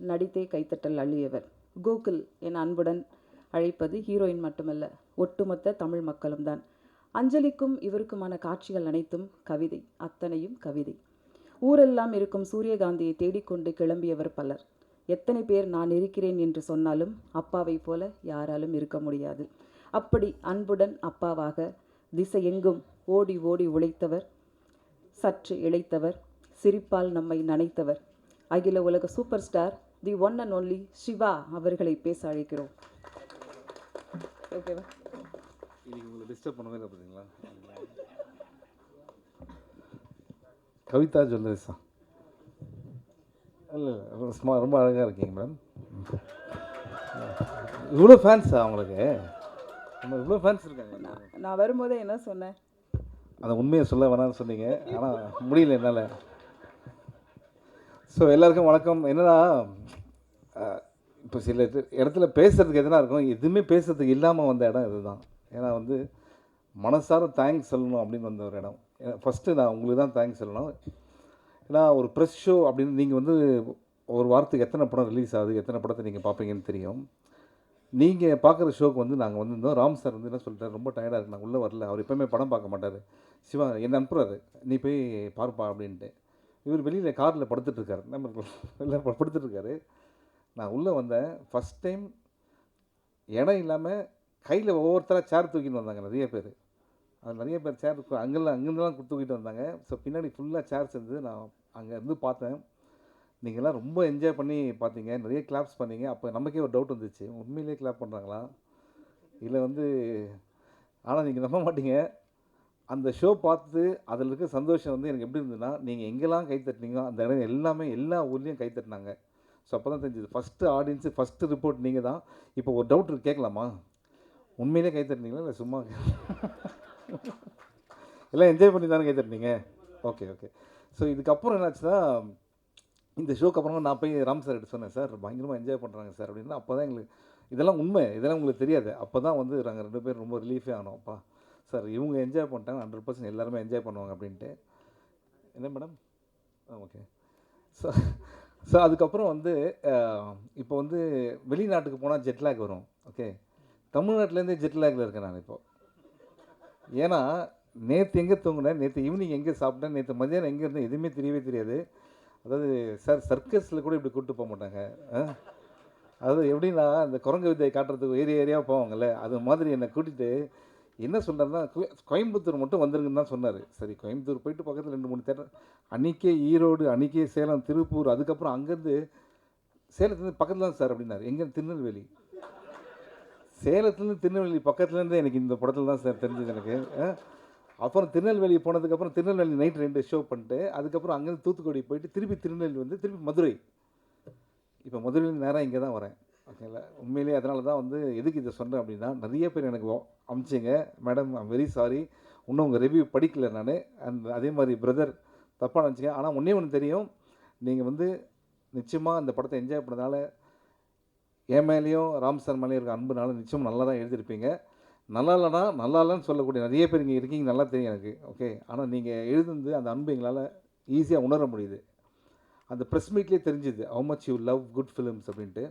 நடித்தே கைத்தட்டல் அள்ளியவர். கோகுல் என அன்புடன் அழைப்பது ஹீரோயின் மட்டுமல்ல, ஒட்டுமொத்த தமிழ் மக்களும் தான். அஞ்சலிக்கும் இவருக்குமான காட்சிகள் அனைத்தும் கவிதை, அத்தனையும் கவிதை. ஊரெல்லாம் இருக்கும் சூரியகாந்தியை தேடிக்கொண்டு கிளம்பியவர் பலர். எத்தனை பேர் நான் இருக்கிறேன் என்று சொன்னாலும் அப்பாவை போல யாராலும் இருக்க முடியாது. அப்படி அன்புடன் அப்பாவாக திசையெங்கும் ஓடி ஓடி உழைத்தவர், சற்று இழைத்தவர், சிரிப்பால் நம்மை நனைத்தவர், அகில உலக super star the one and only Siva அவர்களை பேச அழைக்கிறோம். ஓகேவா? இன்னைக்கு உங்களை டிஸ்டர்ப் பண்ணவே இல்லை பார்த்தீங்களா? கவிதா ஜுவல்லர்ஸா? இல்லை இல்லை, ரொம்ப அழகாக இருக்கீங்க மேடம். இவ்வளோ ஃபேன்ஸா அவங்களுக்கு? நம்ம இவ்வளோ ஃபேன்ஸ் இருக்காங்க. நான் வரும்போதே என்ன சொன்னேன்? அதை உண்மையை சொல்ல வேணாம்னு சொன்னீங்க, ஆனால் முடியல என்னால். ஸோ எல்லாருக்கும் வணக்கம். என்னன்னா, இப்போ சில இடத்துல பேசுகிறதுக்கு எதுனா இருக்கும், எதுவுமே பேசுகிறதுக்கு இல்லாமல் வந்த இடம் இதுதான். ஏன்னா வந்து மனசார தேங்க்ஸ் சொல்லணும் அப்படின்னு வந்த ஒரு இடம். ஃபஸ்ட்டு நான் உங்களுக்கு தான் தேங்க்ஸ் சொல்லணும். ஏன்னா ஒரு ப்ரெஸ் ஷோ அப்படின்னு நீங்கள் வந்து ஒரு வாரத்துக்கு எத்தனை படம் ரிலீஸ் ஆகுது, எத்தனை படத்தை நீங்கள் பார்ப்பீங்கன்னு தெரியும். நீங்கள் பார்க்குற ஷோக்கு வந்து நாங்கள் வந்திருந்தோம். ராம் சார் வந்து என்ன சொல்லிட்டார், ரொம்ப டயர்டாக இருக்கு, நான் உள்ளே வரல. அவர் எப்போவுமே படம் பார்க்க மாட்டார். சிவா என்ன அனுப்புகிறாரு, நீ போய் பார்ப்பா அப்படின்ட்டு. இவர் வெளியில் காரில் படுத்துட்ருக்காரு, நம்ம வெளில படுத்துட்ருக்காரு. நான் உள்ளே வந்தேன். ஃபஸ்ட் டைம் இடம் இல்லாமல் கையில் ஒவ்வொருத்தராக சேர் தூக்கிட்டு வந்தாங்க நிறைய பேர். அது நிறைய பேர் சேர் அங்கேருந்துலாம் தூக்கிட்டு வந்தாங்க. ஸோ பின்னாடி ஃபுல்லாக சேர்ஸ் இருந்தது. நான் அங்கே இருந்து பார்த்தேன். நீங்கள்லாம் ரொம்ப என்ஜாய் பண்ணி பார்த்தீங்க, நிறைய கிளாப்ஸ் பண்ணீங்க. அப்போ நமக்கே ஒரு டவுட் வந்துச்சு, உண்மையிலே கிளாப் பண்ணுறாங்களா இல்லை வந்து. ஆனால் நீங்கள் நம்ப மாட்டீங்க, அந்த ஷோ பார்த்து அதில் இருக்க சந்தோஷம் வந்து எனக்கு எப்படி இருந்ததுன்னா, நீங்கள் எங்கெல்லாம் கை தட்டினீங்களோ அந்த இடம் எல்லாமே எல்லா ஊர்லேயும் கை தட்டினாங்க. ஸோ அப்போ தான் தெரிஞ்சுது, ஃபஸ்ட்டு ஆடியன்ஸு ஃபஸ்ட்டு ரிப்போர்ட் நீங்கள் தான். இப்போ ஒரு டவுட் இருக்கு, கேட்கலாமா? உண்மையிலே கை தட்டினீங்களா இல்லை சும்மா? எல்லாம் என்ஜாய் பண்ணி தானே கை தட்டினீங்க? Okay okay. ஸோ இதுக்கப்புறம் என்னாச்சுன்னா, இந்த ஷோக்கு அப்புறமா நான் போய் ராம் சார் கிட்ட சொன்னேன், சார் பயங்கரமாக என்ஜாய் பண்ணுறாங்க சார் அப்படின்னா. அப்போ தான் எங்களுக்கு இதெல்லாம் உண்மை, இதெல்லாம் உங்களுக்கு தெரியாது. அப்போ தான் வந்து நாங்கள் 2 பேரும் ரொம்ப ரிலீஃபே ஆனோம். அப்பா சார் இவங்க என்ஜாய் பண்ணிட்டாங்க, 100% எல்லாருமே என்ஜாய் பண்ணுவாங்க அப்படின்ட்டு. என்ன மேடம்? ஓகே. ஸோ ஸோ அதுக்கப்புறம் வந்து இப்போ வந்து வெளிநாட்டுக்கு போனால் ஜெட்லாக் வரும். ஓகே, தமிழ்நாட்டிலேருந்தே ஜெட்லாகில் இருக்கேன் நான் இப்போது. ஏன்னா நேற்று எங்கே தூங்கினேன், நேற்று ஈவினிங் எங்கே சாப்பிட்டேன், நேற்று மதியானம் எங்கே இருந்தேன், எதுவுமே தெரியவே தெரியாது. அதாவது சார் சர்க்கஸில் கூட இப்படி கூப்பிட்டு போக மாட்டாங்க. அதாவது எப்படின்னா, அந்த குரங்கு வித்தையை காட்டுறதுக்கு ஏரியாவாக போவாங்கள்ல, அது மாதிரி என்னை கூட்டிகிட்டு என்ன சொன்னார்னா, கோயம்புத்தூர் மட்டும் வந்துருங்கன்னு தான் சொன்னார். சரி, கோயம்புத்தூர் போயிட்டு பக்கத்தில் 2-3 தேட்டர், அன்றைக்கே ஈரோடு, அன்றைக்கே சேலம், திருப்பூர், அதுக்கப்புறம் அங்கேருந்து சேலத்துலேருந்து பக்கத்தில் தான் சார் அப்படின்னாரு. எங்கே? திருநெல்வேலி. சேலத்துலேருந்து திருநெல்வேலி பக்கத்துலேருந்து எனக்கு இந்த படத்தில் தான் சார் தெரிஞ்சது எனக்கு. அப்புறம் திருநெல்வேலி போனதுக்கப்புறம் திருநெல்வேலி நைட் 2 ஷோ பண்ணிட்டு, அதுக்கப்புறம் அங்கேருந்து தூத்துக்குடி போயிட்டு திருப்பி திருநெல்வேலி வந்து திருப்பி மதுரை. இப்போ மதுரையில் நேராக இங்கே தான் வரேன். ஓகேங்களா? உண்மையிலேயே அதனால தான் வந்து எதுக்கு இதை சொன்னேன் அப்படின்னா, நிறைய பேர் எனக்கு அமிச்சிங்க, மேடம் ஐம் வெரி சாரி, இன்னும் உங்கள் ரிவ்யூ படிக்கல நான். அண்ட் அதே மாதிரி பிரதர் தப்பாக நினச்சிங்க. ஆனால் ஒன்று தெரியும், நீங்கள் வந்து நிச்சயமாக அந்த படத்தை என்ஜாய் பண்ணதால, என் மேலேயும் ராம் சார் மேலேயும் இருக்க அன்புனால நிச்சயமாக நல்லா தான் எழுதியிருப்பீங்க. நல்லா இல்லைனா நல்லா இல்லைன்னு சொல்லக்கூடிய நிறைய பேர் இங்கே இருக்கீங்க, நல்லா தெரியும் எனக்கு. ஓகே, ஆனால் நீங்கள் எழுதுனது அந்த அன்பு எங்களால் ஈஸியாக உணர முடியுது. அந்த ப்ரெஸ் மீட்லேயே தெரிஞ்சுது how much you love good films அப்படின்ட்டு.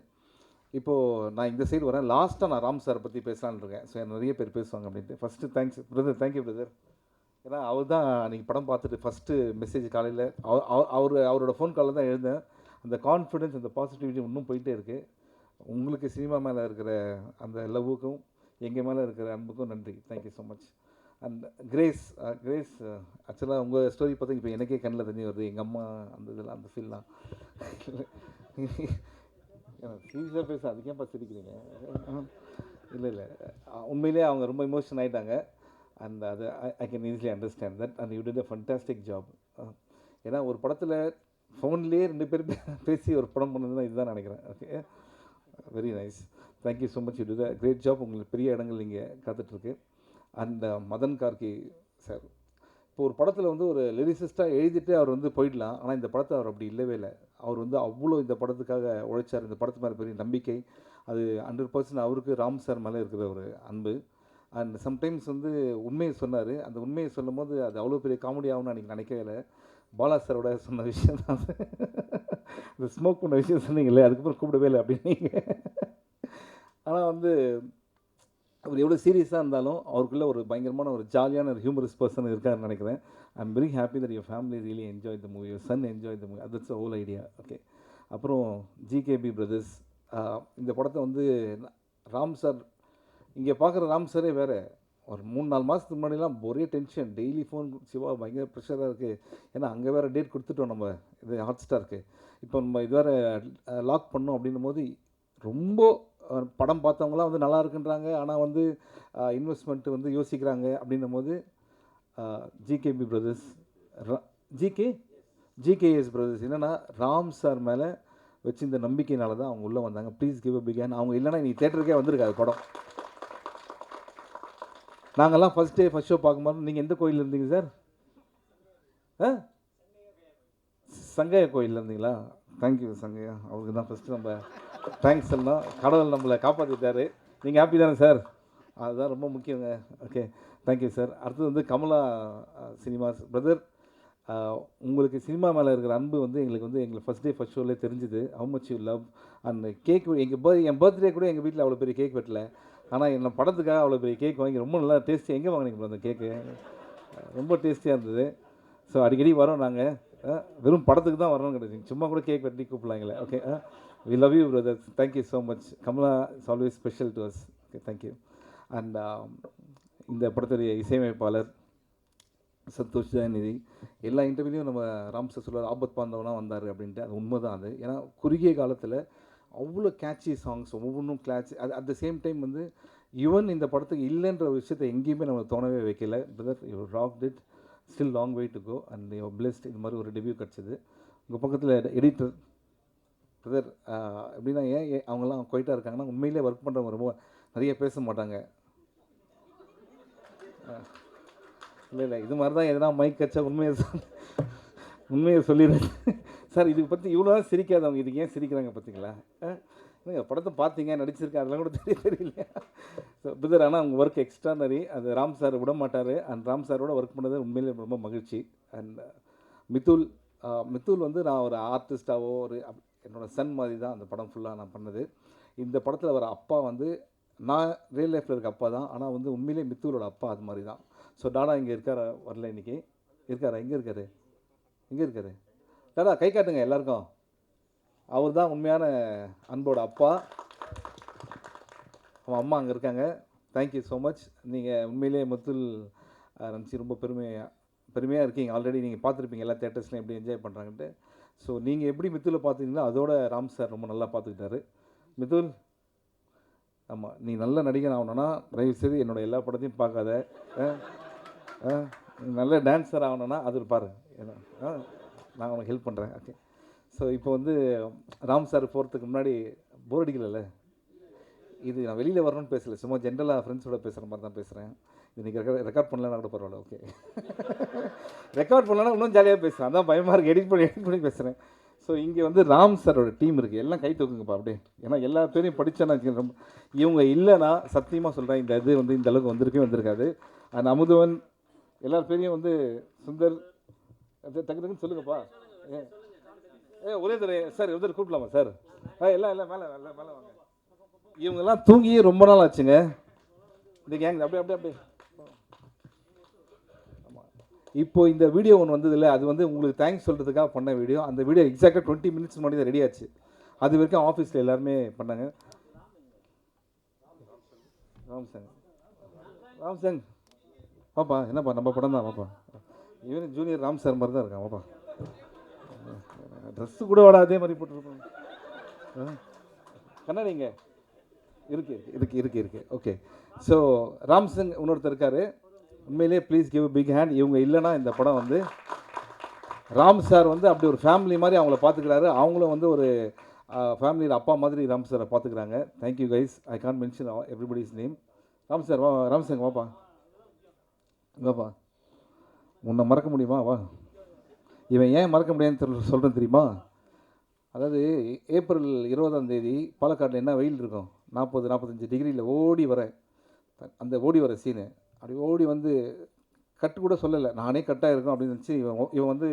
இப்போது நான் இந்த சைடு வரேன். லாஸ்ட்டாக நான் ராம் சாரை பற்றி பேசலான்னு இருக்கேன். ஸோ நிறைய பேர் பேசுவாங்க அப்படின்ட்டு. First thanks brother, thank you brother. ஏன்னா அவர் தான் நீங்கள் படம் பார்த்துட்டு ஃபஸ்ட்டு மெசேஜ் காலையில் அவரோட ஃபோன் காலில் தான் எழுந்தேன். அந்த கான்ஃபிடென்ஸ், அந்த பாசிட்டிவிட்டி இன்னும் போயிட்டே இருக்குது. உங்களுக்கு சினிமா மேலே இருக்கிற அந்த லவ்வுக்கும் எங்கள் மேலே இருக்கிற அன்புக்கும் நன்றி. Thank you so much. And grace ஆக்சுவலாக உங்கள் ஸ்டோரி பார்த்தா இப்போ எனக்கே கண்ணில் தண்ணி வருது. எங்கள் அம்மா அந்த இதெல்லாம், அந்த ஃபீல்லாம் சீரியஸாக பேச அதுக்கேப்பா சிரிக்கிறீங்க? இல்லை உண்மையிலே அவங்க ரொம்ப எமோஷன் ஆகிட்டாங்க. அண்ட் அது I can easily understand that. And you did a fantastic job. ஏன்னா ஒரு படத்தில் ஃபோன்லேயே 2 பேர் பேசி ஒரு படம் பண்ணதுன்னா இதுதான் நினைக்கிறேன். Okay, very nice. Thank you so much. You did a great job. உங்களுக்கு பெரிய இடங்கள் இங்கே காத்துட்ருக்கு. அண்ட் மதன் கார்கி சார், இப்போ ஒரு படத்தில் வந்து ஒரு லிரிசிஸ்ட்டாக எழுதிட்டு அவர் வந்து போயிடலாம். ஆனால் இந்த படத்தை அவர் அப்படி இல்லவே இல்லை. அவர் வந்து அவ்வளோ இந்த படத்துக்காக உழைச்சார். இந்த படத்து மேலே பெரிய நம்பிக்கை, அது 100% அவருக்கு ராம் சார் மேலே இருக்கிற ஒரு அன்பு. அண்ட் சம்டைம்ஸ் வந்து உண்மையை சொன்னார். அந்த உண்மையை சொல்லும் போது அது அவ்வளோ பெரிய காமெடி ஆகும்னு அன்றைக்கி நினைக்கவே இல்லை. பாலா சாரோட சொன்ன விஷயம் தான் அது. இந்த ஸ்மோக் பண்ண விஷயம் சொன்னீங்களே, அதுக்கப்புறம் கூப்பிடவே இல்லை அப்படின்னீங்க. ஆனால் வந்து அவர் எவ்வளோ சீரியஸாக இருந்தாலும் அவருக்குள்ள ஒரு பயங்கரமான ஒரு ஜாலியான ஒரு ஹியூமரஸ் பர்சன் இருக்காருன்னு நினைக்கிறேன். I am very happy that your family really enjoy the movie, your son enjoy the movie, that's whole idea. Okay. அப்புறம் ஜிகேபி பிரதர்ஸ், இந்த படத்தை வந்து ராம் சார், இங்கே பார்க்குற ராம் சாரே வேறு. ஒரு 3-4 மாதத்துக்கு முன்னாடிலாம் ஒரே டென்ஷன், டெய்லி ஃபோன், சிவா பயங்கர ப்ரெஷராக இருக்குது. ஏன்னா அங்கே வேறு டேட் கொடுத்துட்டோம் நம்ம, இது ஹாட் ஸ்டாருக்கு. இப்போ நம்ம இது வேறு லாக் பண்ணோம் அப்படின்னும் போது ரொம்ப படம் பார்த்தவங்களாம் வந்து நல்லா இருக்குன்றாங்க. ஆனால் வந்து இன்வெஸ்ட்மெண்ட்டு வந்து யோசிக்கிறாங்க அப்படின்னும் போது ஜிகேபி பிரதர்ஸ், ஜிகேஎஸ் பிரதர்ஸ் என்னென்னா ராம் சார் மேலே வச்சு இந்த நம்பிக்கையினால தான் அவங்க உள்ளே வந்தாங்க. Please give a big hand. அவங்க இல்லைன்னா நீ தேட்டருக்கே வந்திருக்காது படம். நாங்கள்லாம் ஃபஸ்ட் டே ஃபஸ்ட் ஷோ பார்க்கும்போது, நீங்கள் எந்த கோயிலில் இருந்தீங்க சார்? சங்கையா கோயிலில் இருந்தீங்களா? தேங்க்யூ சங்கையா, அவருக்கு தான் ஃபஸ்ட்டு நம்ம தேங்க்ஸ் சொல்லலாம். கடவுள் நம்மளை காப்பாற்றிட்டாரு. நீங்கள் ஹாப்பி தானே சார்? அதுதான் ரொம்ப முக்கியங்க. Okay, thank you sir. அடுத்தது வந்து கமலா சினிமாஸ் பிரதர், உங்களுக்கு சினிமா மேலே இருக்கிற அன்பு வந்து எங்களுக்கு ஃபஸ்ட் டே ஃபஸ்ட் ஷோலே தெரிஞ்சுது. How much you love. And cake, N birthday கூட எங்கள் வீட்டில் அவ்வளோ பெரிய கேக் வெட்டல. ஆனால் என்ன படத்துக்காக அவ்வளோ பெரிய கேக் வாங்கி ரொம்ப நல்லா டேஸ்டி. எங்கே வாங்கினீங்க ப்ரோ அந்த கேக்கு? ரொம்ப டேஸ்டியாக இருந்தது. ஸோ அடிக்கடி வரோம் நாங்கள். வெறும் படத்துக்கு தான் வரணும் கிடையாது, சும்மா கூட கேக் வெட்டி கூப்பிடலாங்களே. Okay, we love you brothers. Thank you so much. Kamala is always special to us. Okay, thank you. And இந்த படத்துடைய இசையமைப்பாளர் சந்தோஷ் ஜெயநிதி. எல்லா இன்டர்வியூலையும் நம்ம ராம் சார் சொல்லுவார், ஆபத் பாந்தவனா வந்தார் அப்படின்ட்டு. அது உண்மை தான் அது. ஏன்னா குறுகிய காலத்தில் அவ்வளோ கேட்சி சாங்ஸ், ஒவ்வொன்றும் கேட்சி. அது அட் த சேம் டைம் வந்து ஈவன் இந்த படத்துக்கு இல்லைன்ற ஒரு விஷயத்தை எங்கேயுமே நம்மளுக்கு தோணவே வைக்கல. Brother, you rocked it. Still long way to go and you blessed. இது மாதிரி ஒரு டெபியூ கிடச்சிது. உங்கள் பக்கத்தில் எடிட்டர் பிரதர், எப்படின்னா அவங்கெல்லாம் குவைட்டாக இருக்காங்கன்னா உண்மையிலே ஒர்க் பண்ணுறவங்க ரொம்ப நிறைய பேச மாட்டாங்க. இல்லை இது மாதிரி தான் எதனா மைக் கச்சா உண்மையை சொல்லிடுறேன் சார். இதுக்கு பற்றி இவ்வளோ சிரிக்காதவங்க இதுக்கு ஏன் சிரிக்கிறாங்க பார்த்தீங்களா? நீங்கள் படத்தை பார்த்தீங்க, நடிச்சிருக்கேன், அதெல்லாம் கூட தெரியலையா? ஸோ பிரதர், ஆனால் அவங்க ஒர்க் எக்ஸ்ட்ரானரி. அது ராம் சார் விட மாட்டார். அண்ட் ராம் சாரோட ஒர்க் பண்ணது உண்மையிலே ரொம்ப மகிழ்ச்சி. அண்ட் மித்துல் வந்து நான் ஒரு ஆர்டிஸ்டாவோ என்னோடய சன் மாதிரி தான் அந்த படம் ஃபுல்லாக நான் பண்ணது. இந்த படத்தில் வர அப்பா வந்து நான் ரியல் லைஃப்பில் இருக்க அப்பா தான், ஆனால் வந்து உண்மையிலே மித்துலோட அப்பா அது மாதிரி தான். ஸோ டாடா இங்கே இருக்காரா? வரல இன்றைக்கி. இருக்காரா? எங்கே இருக்கார்? டாடா கை காட்டுங்க எல்லாருக்கும். அவர் தான் உண்மையான அன்போட அப்பா. அவன் அம்மா அங்கே இருக்காங்க. Thank you so much. நீங்கள் உண்மையிலே முத்துல் நினச்சி ரொம்ப பெருமையாக இருக்கீங்க. ஆல்ரெடி நீங்கள் பார்த்துருப்பீங்க எல்லா தேட்டர்ஸ்லையும் எப்படி என்ஜாய் பண்ணுறாங்கன்ட்டு. ஸோ நீங்கள் எப்படி மித்துலில் பார்த்தீங்களோ அதோட ராம் சார் ரொம்ப நல்லா பார்த்துக்கிட்டாரு. மித்துல், ஆமாம், நீ நல்ல நடிகன் ஆகணுன்னா தயவுசெய்து என்னோடய எல்லா படத்தையும் பார்க்காத. நல்ல டான்ஸர் ஆகணுன்னா அது பாரு, நான் உனக்கு ஹெல்ப் பண்ணுறேன். ஓகே. ஸோ இப்போ வந்து ராம் சார் போகிறதுக்கு முன்னாடி போர் அடிக்கல. இது நான் வெளியில் வரணும்னு பேசலை, சும்மா ஜென்ரலாக ஃப்ரெண்ட்ஸோட பேசுகிற மாதிரி தான் பேசுகிறேன். இன்றைக்கி ரெக்கார்ட் பண்ணலன்னா கூட பரவாயில்ல. ஓகே, ரெக்கார்ட் பண்ணலன்னா இன்னும் ஜாலியாக பேசுகிறேன். அதான் பயமாக இருக்குது, எடிட் பண்ணி பேசுகிறேன். ஸோ இங்கே வந்து ராம் சாரோட டீம் இருக்குது. எல்லாம் கை தூக்குங்கப்பா அப்படியே. ஏன்னா எல்லா பேரையும் படித்தேன்னா ரொம்ப இவங்க இல்லைன்னா சத்தியமாக சொல்கிறேன் இந்த இது வந்து இந்த அளவுக்கு வந்திருக்காது. அந்த அமுதவன் எல்லார் பேரையும் வந்து சுந்தர் டக்குன்னு சொல்லுங்கப்பா. ஒரே தடவை சார் உதர் கூப்பிடலாமா சார்? எல்லாம் மேலே வாங்க. இவங்கெல்லாம் தூங்கி ரொம்ப நாள் ஆச்சுங்க இந்த கேங். அப்படியே ஆமாம். இப்போ இந்த வீடியோ ஒன்று வந்தது இல்லை, அது வந்து உங்களுக்கு தேங்க்ஸ் சொல்கிறதுக்காக பண்ண வீடியோ. அந்த வீடியோ எக்ஸாக்டாக 20 மினிட்ஸ் முன்னாடி தான் ரெடி ஆச்சு. அது வரைக்கும் ஆஃபீஸில் எல்லாருமே பண்ணாங்க. ராம் சாங் பாப்பா, என்னப்பா நம்ம படம் தான் பாப்பா. ஈவன் ஜூனியர் ராம் சார் மாதிரி தான் இருக்கான் பாப்பா. ட்ரெஸ்ஸு கூட வாடா அதே மாதிரி போட்டுருப்போம். கண்ணாடிங்க இருக்கு. ஓகே. ஸோ ராம் சிங் இன்னொருத்தர் இருக்கார். உண்மையிலே ப்ளீஸ் கிவ் பிக் ஹேண்ட். இவங்க இல்லைன்னா இந்த படம் வந்து ராம் சார் வந்து அப்படி ஒரு ஃபேமிலி மாதிரி அவங்கள பார்த்துக்கிறாரு. அவங்களும் வந்து ஒரு ஃபேமிலியில் அப்பா மாதிரி ராம் சாரை பார்த்துக்கிறாங்க. Thank you guys. I can't mention everybody's name. Ram sir Ram Singh வாப்பா. உன்னை மறக்க முடியுமா? வா. இவன் ஏன் மறக்க முடியாதுன்னு சொல்கிறேன் தெரியுமா? அதாவது ஏப்ரல் 20ஆம் தேதி பாலக்காட்டில் என்ன வெயில் இருக்கும், 40-45 டிகிரியில் ஓடி வர சீனு. அப்படி ஓடி வந்து கட்டு கூட சொல்லலை, நானே கட்டாக இருக்கும் அப்படின்னு நினச்சி இவன் வந்து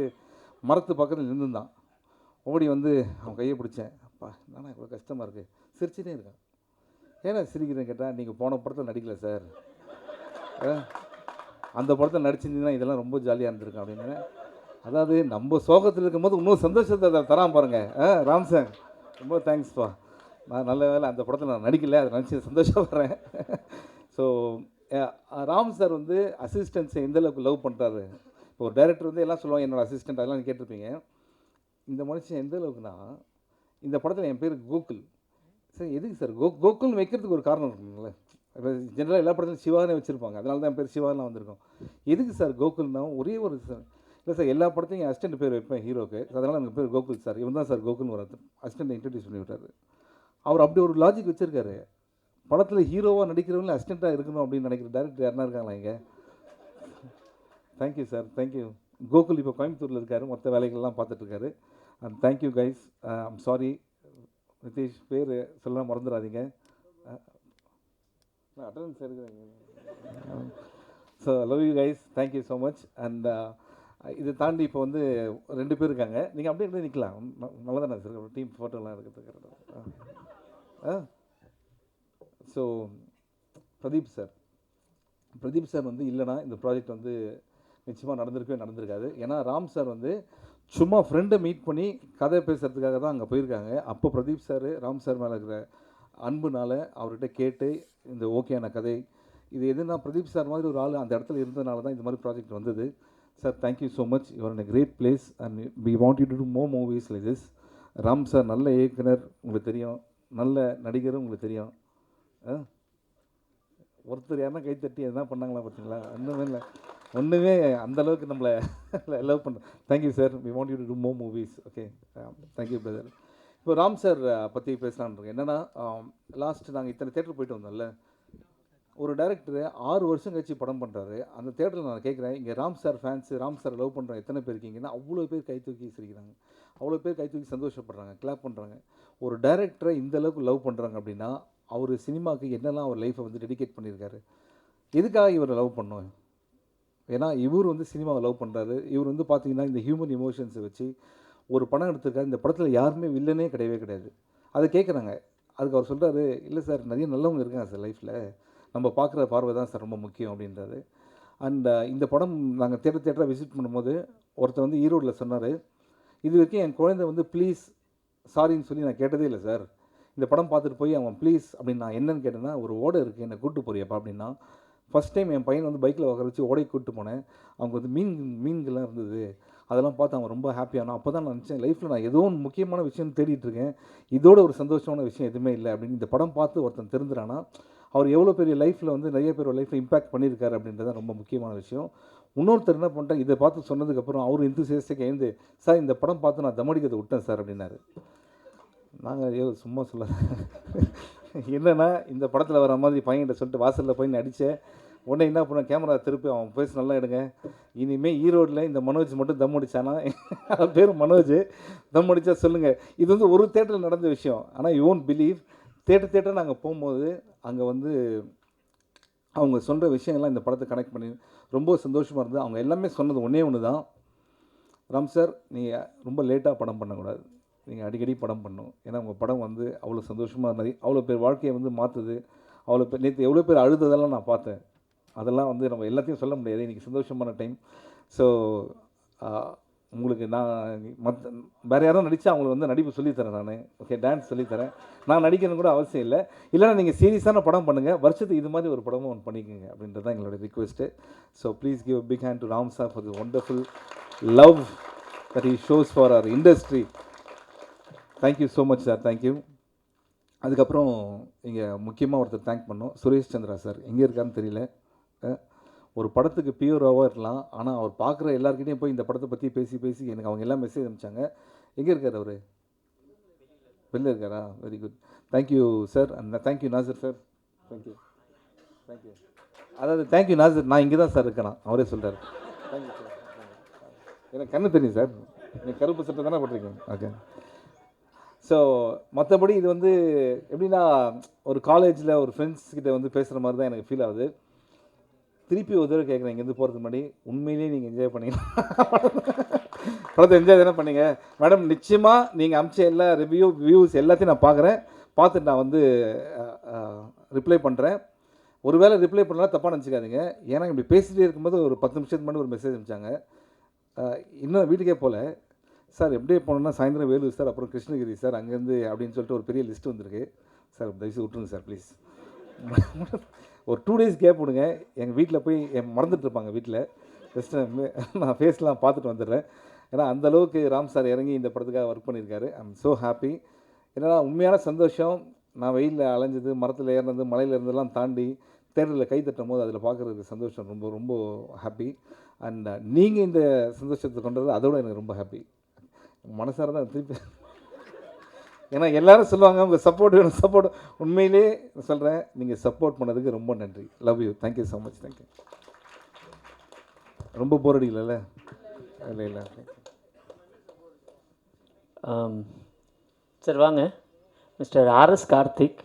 மரத்து பக்கத்தில் நின்றுந்தான். ஓடி வந்து அவன் கையை பிடிச்சேன். அப்பா என்னண்ணா இவ்வளோ கஷ்டமாக இருக்குது, சிரிச்சுட்டே இருக்கான். ஏன்னா சிரிக்கிறேன்னு கேட்டால், நீங்கள் போன படத்தில் நடிக்கல சார், அந்த படத்தில் நடிச்சிருந்தீங்கன்னா இதெல்லாம் ரொம்ப ஜாலியாக இருந்திருக்கும் அப்படின்னு. அதாவது நம்ம சோகத்தில் இருக்கும்போது இன்னும் சந்தோஷத்தை தரான் பாருங்க. ராம் சார் ரொம்ப தேங்க்ஸ்ப்பா. நான் நல்ல வேலை அந்த படத்தில் நான் நடிக்கலை, அதை நினச்சி சந்தோஷப்படுறேன். ஸோ ராம் சார் வந்து அசிஸ்டன்ஸை எந்தளவுக்கு லவ் பண்ணுறாரு. இப்போ ஒரு டைரக்டர் வந்து எல்லாம் சொல்லுவாங்க என்னோடய அசிஸ்டன்ட், அதெல்லாம் கேட்டிருப்பீங்க. இந்த மனுஷன் எந்த அளவுக்குன்னா, இந்த படத்தில் என் பேர் கோகுல் சார். எதுக்கு சார் கோகுல்னு வைக்கிறதுக்கு ஒரு காரணம் இருக்குங்களே. இப்போ ஜென்ரலாக எல்லா படத்துலையும் சிவானே வச்சுருப்பாங்க, அதனால தான் என் பேர் சிவாலாம் வந்திருக்கோம். எதுக்கு சார் கோகுல்னா ஒரே ஒரு சார் இல்லை சார், எல்லா படத்தையும் என் அசிஸ்டன்ட் பேர் வைப்பேன் ஹீரோக்கு, அதனால் எனக்கு பேர் கோகுல் சார். இவன் தான் சார் கோகுல்னு ஒரு அசிஸ்டன்ட் இன்ட்ரடியூஸ் பண்ணி விட்டார். அவர் அப்படி ஒரு லாஜிக் வச்சுருக்காரு. படத்தில் ஹீரோவாக நடிக்கிறவங்களே அசிஸ்டண்ட்டாக இருக்கணும் அப்படின்னு நினைக்கிற டேரக்டர் யாருனா இருக்காங்களா இங்கே? Thank you sir, thank you. கோகுல் இப்போ கோயம்புத்தூரில் இருக்கார், மற்ற வேலைகள்லாம் பார்த்துட்ருக்காரு. And thank you guys. I'm sorry Nitish, பேர் சொல்ல மறந்துடாதீங்க. அட்டண்டன்ஸ் இருக்கிறேங்க. So love you guys, thank you so much. And இதை தாண்டி இப்போ வந்து 2 பேர் இருக்காங்க. நீங்கள் அப்படியே எப்படி நிற்கலாம், நல்லா தானே சார் டீம் ஃபோட்டோலாம் எடுக்கிறதுக்கு. ஸோ பிரதீப் சார் வந்து இல்லைனா இந்த ப்ராஜெக்ட் வந்து நிச்சயமாக நடந்திருக்காது. ஏன்னா ராம் சார் வந்து சும்மா ஃப்ரெண்டை மீட் பண்ணி கதை பேசுகிறதுக்காக தான் அங்கே போயிருக்காங்க. அப்போ பிரதீப் சார் ராம் சார் மேலே இருக்கிற அன்புனால அவர்கிட்ட கேட்டு இந்த ஓகேயான கதை இது எதுனா பிரதீப் சார் மாதிரி ஒரு ஆள் அந்த இடத்துல இருந்ததுனால தான் இந்த மாதிரி ப்ராஜெக்ட் வந்தது. Sir thank you so much, you're in a great place and we want you to do more movies like this. Ram sir நல்ல இயக்குனர் உங்களுக்கு தெரியும், நல்ல நடிகரும் உங்களுக்கு தெரியும். ஒருத்தர் யாருன்னா கைத்தட்டி எதனா பண்ணாங்களா பார்த்தீங்களா? ஒன்றுமே அந்தளவுக்கு நம்மளை லவ் பண்ணுறோம். Thank you sir, we want you to do more movies. Okay, thank you brother. இப்போ ராம் சார் பற்றி பேசலான்ருக்கேன். என்னென்னா லாஸ்ட்டு நாங்கள் இத்தனை தேட்டர் போயிட்டு வந்தோம்ல, ஒரு டைரக்டர் 6 வருஷம் கழிச்சு படம் பண்ணுறாரு. அந்த தேட்டரில் நான் கேட்குறேன், இங்கே Ram sir fans, Ram sir love பண்ணுறோம் எத்தனை பேர் இருக்கீங்கன்னா அவ்வளோ பேர் கை தூக்கி சிரிக்கிறாங்க, அவ்வளோ பேர் கை தூக்கி சந்தோஷப்படுறாங்க, கிளாப் பண்ணுறாங்க. ஒரு டைரக்டரை இந்தளவுக்கு லவ் பண்ணுறாங்க அப்படின்னா அவர் சினிமாவுக்கு என்னெல்லாம் அவர் லைஃப்பை வந்து டெடிகேட் பண்ணியிருக்காரு. எதுக்காக இவரை லவ் பண்ணோம்? ஏன்னா இவர் வந்து சினிமாவை லவ் பண்ணுறாரு. இவர் வந்து பார்த்திங்கன்னா இந்த ஹியூமன் எமோஷன்ஸை வச்சு ஒரு படம் எடுத்திருக்காரு. இந்த படத்தில் யாருமே வில்லனே கிடையாது. அதை கேட்குறாங்க. அதுக்கு அவர் சொல்கிறாரு, இல்லை சார் நிறைய நல்லவங்க இருக்காங்க சார் லைஃப்பில், நம்ம பார்க்குற பார்வை தான் சார் ரொம்ப முக்கியம் அப்படின்றாரு. அண்ட் இந்த படம் நாங்கள் தேட்டராக விசிட் பண்ணும்போது ஒருத்தர் வந்து ஈரோடில் சொன்னார், இது வரைக்கும் என் குழந்தை வந்து ப்ளீஸ் சாரின்னு சொல்லி நான் கேட்டதே இல்லை சார். இந்த படம் பார்த்துட்டு போய் அவன் ப்ளீஸ் அப்படின்னு நான் என்னென்னு கேட்டேன்னா, ஒரு ஓடை இருக்குது என்னை கூப்பிட்டு போறியப்பா அப்படின்னா. ஃபஸ்ட் டைம் என் பையன் வந்து பைக்கில் உட்கார வச்சு ஓடைக்கு கூப்பிட்டு போனேன். அவங்க வந்து மீன்கள்லாம் இருந்தது, அதெல்லாம் பார்த்து அவன் ரொம்ப ஹாப்பியானான். அப்போ தான் நான் நினச்சேன், லைஃப்பில் நான் ஏதோ ஒன்று முக்கியமான விஷயம் தேடிட்டுருக்கேன், இதோட ஒரு சந்தோஷமான விஷயம் எதுவுமே இல்லை அப்படின்னு. இந்த படம் பார்த்து ஒருத்தன் தெரிஞ்சுறானா அவர் எவ்வளோ பெரிய லைஃப்பில் வந்து நிறைய பேர் லைஃப்பில் இம்பாக்ட் பண்ணியிருக்காரு அப்படின்றது ரொம்ப முக்கியமான விஷயம். இன்னொருத்தர் என்ன பண்ணிட்டேன், இதை பார்த்து சொன்னதுக்கப்புறம் அவர் இன்தூசியஸ்டிக்காக எழுந்து, சார் இந்த படம் பார்த்து நான் தமடிக்கிறதை விட்டேன் சார் அப்படின்னாரு. நாங்கள் சும்மா சொல்ல என்னென்னா, இந்த படத்தில் வர மாதிரி பையன்கிட்ட சொல்லிட்டு வாசலில் போய் நடித்தேன். உடனே என்ன பண்ண, கேமரா திருப்பி அவன் பேச நல்லா எடுங்க, இனிமேல் ஈரோடில் இந்த மனோஜ் மட்டும் தம் அடித்தானா, அவன் பேர் மனோஜ், தம் அடித்தா சொல்லுங்கள். இது வந்து ஒரு தேட்டரில் நடந்த விஷயம். ஆனால் யூ ஓன்ட் பிலீவ், தேட்டர் நாங்கள் போகும்போது அங்கே வந்து அவங்க சொல்கிற விஷயங்கள்லாம் இந்த படத்தை கனெக்ட் பண்ணி ரொம்ப சந்தோஷமாக இருந்தது. அவங்க எல்லாமே சொன்னது ஒன்று தான், ராம் சார் நீங்கள் ரொம்ப லேட்டாக படம் பண்ணக்கூடாது, நீங்கள் அடிக்கடி படம் பண்ணணும். ஏன்னா உங்கள் படம் வந்து அவ்வளோ சந்தோஷமாக இருந்தது, அவ்வளோ பேர் வாழ்க்கையை வந்து மாற்றுது. அவ்வளோ பேர் நேற்று எவ்வளோ பேர் அழுததெல்லாம் நான் பார்த்தேன். அதெல்லாம் வந்து நம்ம எல்லாத்தையும் சொல்ல முடியாது, இன்றைக்கி சந்தோஷமான டைம். ஸோ உங்களுக்கு நான் வேறு யாரும் நடித்தா அவங்களுக்கு வந்து நடிப்பு சொல்லித்தரேன் நான். ஓகே, டான்ஸ் சொல்லித்தரேன். நான் நடிக்கணும் கூட அவசியம் இல்லை. இல்லைனா நீங்கள் சீரியஸான படம் பண்ணுங்கள், வருஷத்துக்கு இது மாதிரி ஒரு படமும் ஒன்று பண்ணிக்கோங்க அப்படின்றது தான் எங்களோட request. So please give a big hand to Ram sir for the wonderful love that he shows for our industry. Thank you so much sir, thank you. அதுக்கப்புறம் இங்கே முக்கியமாக ஒருத்தர் தேங்க் பண்ணோம், சுரேஷ் சந்திரா சார். எங்கே இருக்காருன்னு தெரியல. ஒரு படத்துக்கு பியூராவாக இருக்கலாம், ஆனால் அவர் பார்க்குற எல்லாருக்கிட்டையும் போய் இந்த படத்தை பற்றி பேசி எனக்கு அவங்க எல்லாம் மெசேஜ் அனுப்பிச்சாங்க. எங்கே இருக்கார் அவர்? வெளில இருக்காரா? Very good, thank you sir. And thank you Nasser sir, thank you. அதாவது தேங்க்யூ நாசர், நான் இங்கே தான் சார் இருக்கேன், அவரே சொல்கிறார். Thank you sir. எனக்கு கண்ணு தெரியும் சார், நீங்கள் கருப்பு சட்டை தானே போட்டிருக்கீங்க. ஓகே. ஸோ மற்றபடி இது வந்து எப்படின்னா, ஒரு காலேஜில் ஒரு ஃப்ரெண்ட்ஸ் கிட்ட வந்து பேசுகிற மாதிரி தான் எனக்கு ஃபீல் ஆகுது. திருப்பி ஒரு தடவை கேட்குறேன், இங்கேருந்து போகிறதுக்கு முன்னாடி உண்மையிலேயே நீங்கள் என்ஜாய் பண்ணிக்கலாம் படத்தை என்ஜாய் தானே பண்ணீங்க மேடம். நிச்சயமாக நீங்கள் அமிச்ச எல்லா வியூஸ் எல்லாத்தையும் நான் பார்க்குறேன். பார்த்துட்டு நான் வந்து ரிப்ளை பண்ணுறேன். ஒருவேளை ரிப்ளை பண்ணலாம் தப்பாக நினச்சிக்காதீங்க. ஏன்னா இப்படி பேசிகிட்டே இருக்கும்போது ஒரு 10 நிமிஷத்துக்கு முன்னாடி ஒரு மெசேஜ் அனுப்பிச்சாங்க. இன்னும் வீட்டுக்கே போகல சார். எப்படியே போனோம்னா சாயந்தரம் வேலூர் சார், அப்புறம் கிருஷ்ணகிரி சார், அங்கேருந்து அப்படின்னு சொல்லிட்டு ஒரு பெரிய லிஸ்ட் வந்திருக்கு சார். தயவுசெய்து விட்டுருங்க சார் ப்ளீஸ். ஒரு 2 days கேப் விடுங்க. எங்கள் வீட்டில் போய் மறந்துட்டுருப்பாங்க வீட்டில். ஜஸ்ட்டு நான் ஃபேஸ்லாம் பார்த்துட்டு வந்துடுறேன். ஏன்னா அந்தளவுக்கு ராம் சார் இறங்கி இந்த படத்துக்காக ஒர்க் பண்ணியிருக்காரு. I am so happy. ஏன்னா உண்மையான சந்தோஷம். நான் வெயிலில் அலைஞ்சது, மரத்தில் ஏறினது, மலையில் இருந்ததெல்லாம் தாண்டி தேட்டரில் கை தட்டும் போது அதில் பார்க்குறதுக்கு சந்தோஷம் ரொம்ப ரொம்ப ஹாப்பி. அண்ட் நீங்கள் இந்த சந்தோஷத்தை கொண்டது அதோட எனக்கு ரொம்ப ஹாப்பி. மனசார தான் திருப்பி. ஏன்னா எல்லோரும் சொல்லுவாங்க உங்கள் சப்போர்ட் வேணும் சப்போர்ட். உண்மையிலே சொல்கிறேன், நீங்கள் சப்போர்ட் பண்ணதுக்கு ரொம்ப நன்றி. Love you. Thank you so much. Thank you. ரொம்ப போர் அடிக்கல? இல்லை இல்லை. சார் வாங்க. Mister RS Karthik.